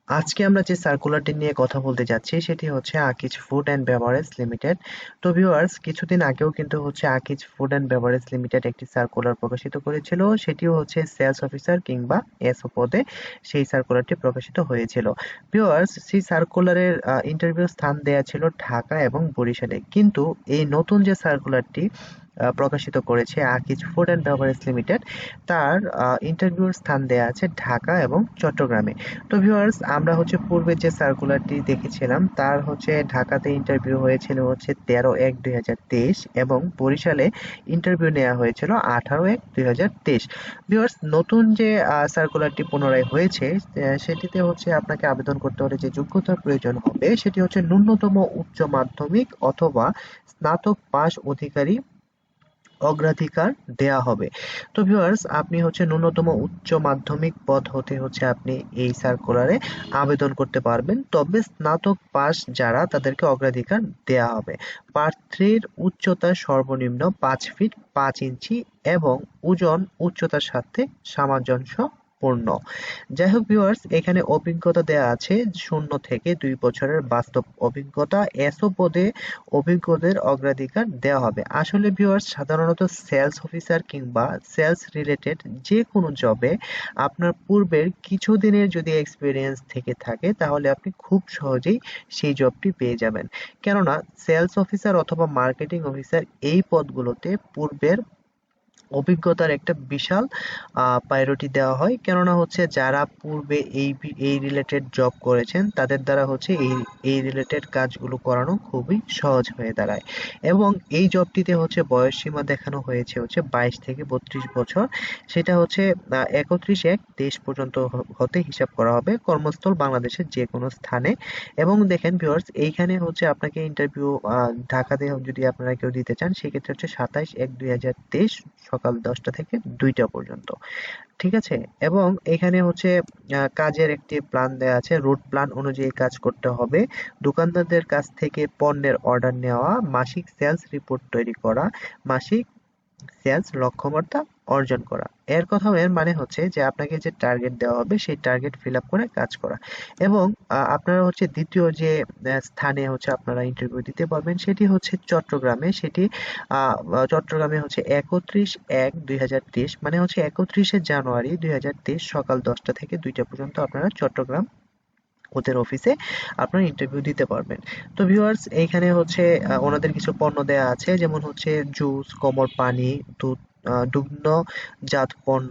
আজকে আমরা যে সার্কুলারটি নিয়ে কথা বলতে যাচ্ছি সেটি হচ্ছে Akij food and beverage limited. তো ভিউয়ার্স, কিছুদিন আগেও কিন্তু হচ্ছে Akij food and beverage limited একটি সার্কুলার প্রকাশিত করেছিল, সেটিও হচ্ছে সেলস অফিসার কিংবা এসও পদে সেই সার্কুলারটি প্রকাশিত হয়েছিল। ভিউয়ার্স, সেই সার্কুলারের ইন্টারভিউ স্থান দেওয়া ছিল ঢাকা এবং বরিশালে, কিন্তু এই নতুন যে সার্কুলারটি প্রকাশিত করেছে Akij food and beverage limited, তার ইন্টারভিউর স্থান দেওয়া আছে ঢাকা এবং চট্টগ্রামে। তো ভিউয়ার্স, আমরা হচ্ছে পূর্বে যে সার্কুলারটি দেখেছিলাম তার হচ্ছে ঢাকাতে ইন্টারভিউ হয়েছিল হচ্ছে 13/1/2023 এবং বরিশালে ইন্টারভিউ নেওয়া হয়েছিল 18/1/2023। ভিউয়ার্স, নতুন যে সার্কুলারটি পুনরায় হয়েছে সেটিতে হচ্ছে আপনাকে আবেদন করতে হলে যে যোগ্যতার প্রয়োজন হবে সেটি হচ্ছে ন্যূনতম উচ্চ মাধ্যমিক অথবা স্নাতক পাশ অধিকারী অগ্রাধিকার দেয়া হবে। তো ভিউয়ার্স, আপনি হচ্ছে ন্যূনতম উচ্চ মাধ্যমিক পদ হতে হচ্ছে আপনি এই সার্কুলারে আবেদন করতে পারবেন, তবে স্নাতক পাস যারা তাদেরকে অগ্রাধিকার দেয়া হবে। প্রার্থীর উচ্চতা সর্বনিম্ন 5 ফিট 5 ইঞ্চি এবং ওজন উচ্চতার সাথে সামঞ্জস্যপূর্ণ। যাই হোক ভিউয়ার্স, এখানে অভিজ্ঞতা দেয়া আছে 0 থেকে 2 বছরের বাস্তব অভিজ্ঞতা। এসও পদে অভিজ্ঞদের অগ্রাধিকার দেওয়া হবে। আসলে ভিউয়ার্স, সাধারণত সেলস অফিসার কিংবা সেলস রিলেটেড যে কোনো জবে আপনার পূর্বের কিছুদিনের যদি এক্সপিরিয়েন্স থেকে থাকে তাহলে আপনি খুব সহজেই সেই জবটি পেয়ে যাবেন। কেননা সেলস অফিসার অথবা মার্কেটিং অফিসার এই পদগুলোতে পূর্বের অভিজ্ঞতার একটা বিশাল প্রায়োরিটি দেওয়া হয়। কেননা হচ্ছে যারা পূর্বে এই রিলেটেড জব করেছেন তাদের দ্বারা হচ্ছে এই রিলেটেড কাজগুলো করানো খুবই সহজ হয়ে দাঁড়ায়। এবং এই জবটিতে হচ্ছে বয়স সীমা দেখানো হয়েছে হচ্ছে 22 থেকে 32 বছর। সেটা হচ্ছে 31/1/23 পর্যন্ত হতে হিসাব করা হবে, কর্মস্থল বাংলাদেশের যে কোনো স্থানে। এবং দেখেন ভিউয়ার্স, এইখানে হচ্ছে আপনাকে ইন্টারভিউ ঢাকাতে যদি আপনারা কেউ দিতে চান সেক্ষেত্রে হচ্ছে 27/1/2023 সকাল 10টা থেকে 2টা পর্যন্ত। ঠিক আছে? এবং এখানে হচ্ছে কাজের একটি প্ল্যান দেয়া আছে। রুট প্ল্যান অনুযায়ী কাজ করতে হবে। দোকানদারদের কাছ থেকে পণ্যের অর্ডার নেওয়া, মাসিক সেলস রিপোর্ট তৈরি করা, মাসিক সেলস লক্ষ্যমাত্রা অর্জন করা। এর মানে হচ্ছে যে আপনাকে যে টার্গেট দেওয়া হবে সেই টার্গেট ফিল আপ করে কাজ করা। এবং আপনারা হচ্ছে দ্বিতীয় যে স্থানে হচ্ছে আপনারা ইন্টারভিউ দিতে পারবেন সেটি হচ্ছে চট্টগ্রামে। সেটি চট্টগ্রামে হচ্ছে 31/1/2023, মানে হচ্ছে 31শে জানুয়ারি 2023 সকাল 10টা থেকে 2টা পর্যন্ত আপনারা চট্টগ্রাম ওদের অফিসে আপনারা ইন্টারভিউ দিতে পারবেন। তো ভিউয়ার্স, এইখানে হচ্ছে ওনাদের কিছু পণ্য দেয়া আছে, যেমন হচ্ছে জুস, কোমল পানি, দুধ, দুগ্ধজাত পণ্য,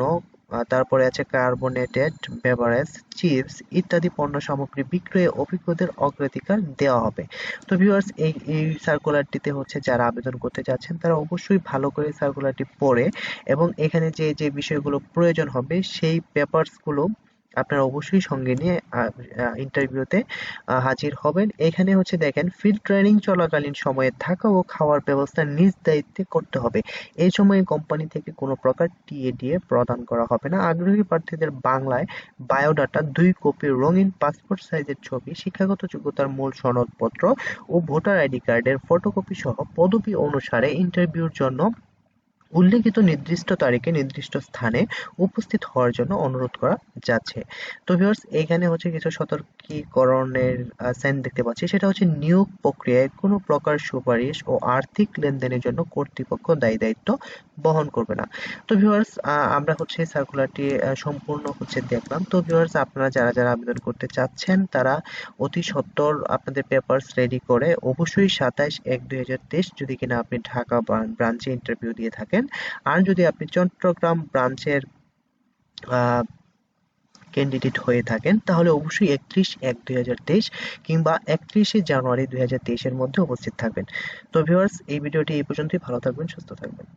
তারপরে আছে কার্বোনেটেড বেভারেজ, চিপস ইত্যাদি পণ্য সামগ্রী বিক্রয়ে অভিজ্ঞদের অগ্রাধিকার দেওয়া হবে। তো ভিউয়ার্স, এই সার্কুলারটিতে হচ্ছে যারা আবেদন করতে যাচ্ছেন তারা অবশ্যই ভালো করে সার্কুলারটি পড়ে এবং এখানে যে যে বিষয়গুলো প্রয়োজন হবে সেই পেপারসগুলো আপনারা অবশ্যই সঙ্গে নিয়ে ইন্টারভিউতে হাজির হবেন। এখানে হচ্ছে দেখেন, ফিল্ড ট্রেনিং চলাকালীন সময়ে থাকা ও খাওয়ার ব্যবস্থা নিজ দায়িত্বে করতে হবে। এই সময়ে কোম্পানি থেকে কোনো প্রকার টিএডিএ প্রদান করা হবে না। আগ্রহী প্রার্থীদের বাংলায় বায়োডাটা, 2 কপি রঙিন পাসপোর্ট সাইজের ছবি, শিক্ষাগত যোগ্যতার মূল সনদপত্র ও ভোটার আইডি কার্ডের ফটোকপি সহ পদবি অনুসারে ইন্টারভিউর জন্য উল্লেখিত নির্দিষ্ট তারিখে নির্দিষ্ট স্থানে উপস্থিত হওয়ার জন্য অনুরোধ করা যাচ্ছে। তো ভিউয়ার্স, এইখানে হচ্ছে কিছু সতর্কীকরণের সাইন দেখতে পাচ্ছি। সেটা হচ্ছে নিয়োগ প্রক্রিয়ায় কোনো প্রকার সুপারিশ ও আর্থিক লেনদেনের জন্য কর্তৃপক্ষ দায়িত্ব বহন করবে না। তো ভিউয়ার্স, আমরা হচ্ছে সার্কুলারটি সম্পূর্ণ হচ্ছে দেখলাম। তো ভিউয়ার্স, আপনারা যারা যারা আবেদন করতে চাচ্ছেন তারা অতি সত্বর আপনাদের পেপারস রেডি করে অবশ্যই 27/1/2023 যদি কিনা আপনি ঢাকা ব্রাঞ্চে ইন্টারভিউ দিয়ে থাকেন, আর যদি আপনি চট্টগ্রাম ব্রাঞ্চের ক্যান্ডিডেট হয়ে থাকেন তাহলে অবশ্যই 31/1/2023 কিংবা 31শে জানুয়ারি 2023 এর মধ্যে উপস্থিত থাকবেন। তো ভিউয়ার্স, এই ভিডিওটি এই পর্যন্তই। ভালো থাকবেন, সুস্থ থাকবেন।